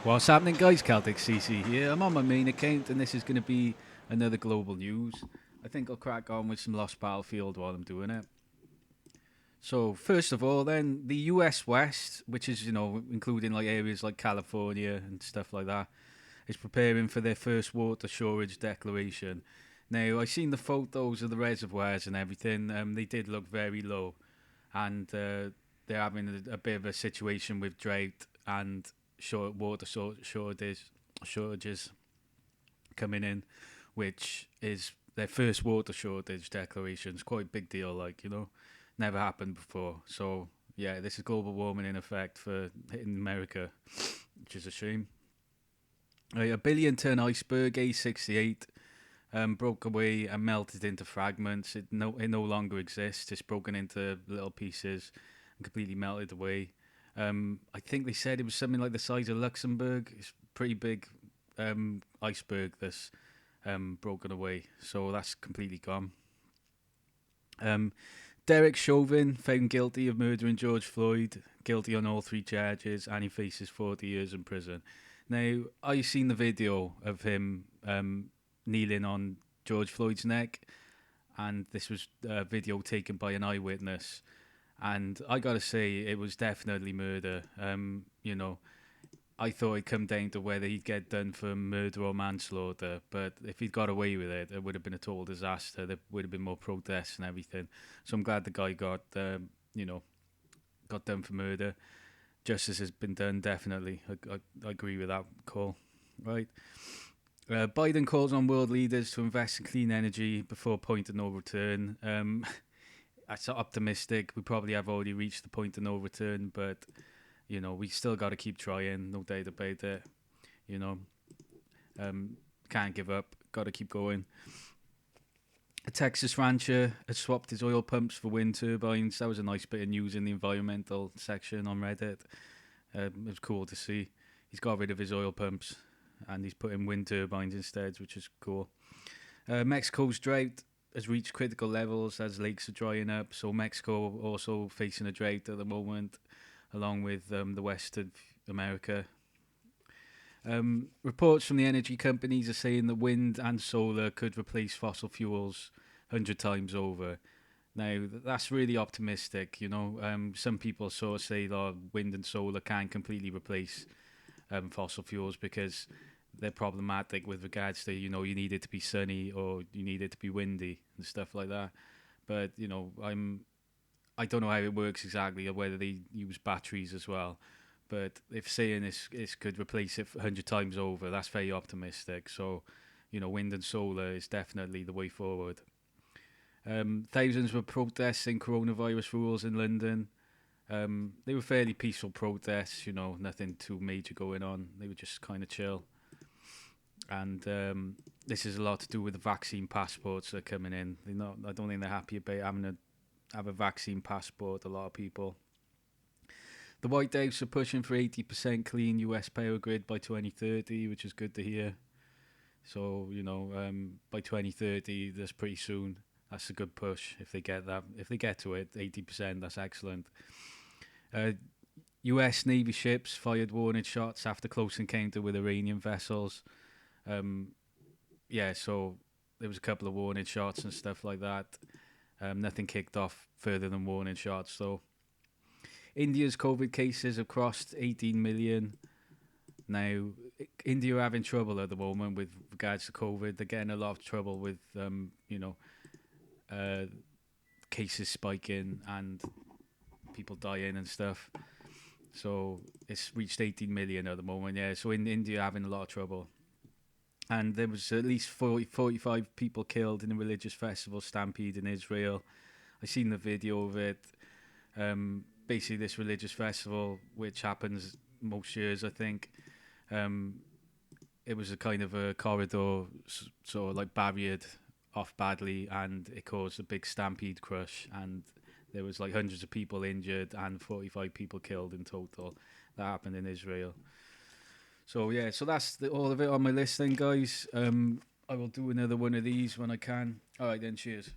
What's happening, guys? Celtic CC here. I'm on my main account, and this is going to be another global news. I think I'll crack on with some Lost Battlefield while I'm doing it. So, first of all, then, the US West, which is, including like areas like California and stuff like that, is preparing for their first water shortage declaration. Now, I seen the photos of the reservoirs and everything. They did look very low, and they're having a bit of a situation with drought and shortages coming in, which is their first water shortage declaration. It's quite a big deal, never happened before. So yeah, this is global warming in effect for hitting America, which is a shame. A billion-ton iceberg A68 broke away and melted into fragments. It no longer exists. It's broken into little pieces and completely melted away. I think they said it was something like the size of Luxembourg. It's a pretty big iceberg that's broken away. So that's completely gone. Derek Chauvin found guilty of murdering George Floyd, guilty on all three charges, and he faces 40 years in prison. Now, I seen the video of him kneeling on George Floyd's neck, and this was a video taken by an eyewitness. And I gotta say, it was definitely murder. I thought it'd come down to whether he'd get done for murder or manslaughter, but if he'd got away with it, it would have been a total disaster. There would have been more protests and everything. So I'm glad the guy got done for murder. Justice has been done, definitely. I agree with that call. Right. Biden calls on world leaders to invest in clean energy before point of no return. That's optimistic. We probably have already reached the point of no return, but we still got to keep trying. No doubt about it. Can't give up. Got to keep going. A Texas rancher has swapped his oil pumps for wind turbines. That was a nice bit of news in the environmental section on Reddit. It was cool to see. He's got rid of his oil pumps and he's put in wind turbines instead, which is cool. Mexico's drought has reached critical levels as lakes are drying up. So Mexico also facing a drought at the moment, along with the west of America. Reports from the energy companies are saying that wind and solar could replace fossil fuels 100 times over. Now, that's really optimistic, some people sort of say that wind and solar can't completely replace fossil fuels because they're problematic with regards to, you need it to be sunny or you need it to be windy and stuff like that. But, I don't know how it works exactly or whether they use batteries as well. But if saying this could replace it 100 times over, that's very optimistic. So, wind and solar is definitely the way forward. Thousands were protesting coronavirus rules in London. They were fairly peaceful protests, nothing too major going on. They were just kind of chill. And this is a lot to do with the vaccine passports that are coming in. I don't think they're happy about having to have a vaccine passport, a lot of people. The White House are pushing for 80% clean US power grid by 2030, which is good to hear. So, by 2030, that's pretty soon. That's a good push if they get that. If they get to it, 80%, that's excellent. US Navy ships fired warning shots after close encounter with Iranian vessels. So there was a couple of warning shots and stuff like that. Nothing kicked off further than warning shots, though. India's COVID cases have crossed 18 million. Now, India are having trouble at the moment with regards to COVID. They're getting a lot of trouble with, cases spiking and people dying and stuff. So it's reached 18 million at the moment, yeah. So in India, having a lot of trouble. And there was at least 45 people killed in a religious festival stampede in Israel. I seen the video of it. Basically, this religious festival, which happens most years, I think, it was a kind of a corridor, sort of like barriered off badly, and it caused a big stampede crush, and there was like hundreds of people injured and 45 people killed in total. That happened in Israel. So yeah, so that's all of it on my list then, guys. I will do another one of these when I can. All right then, cheers.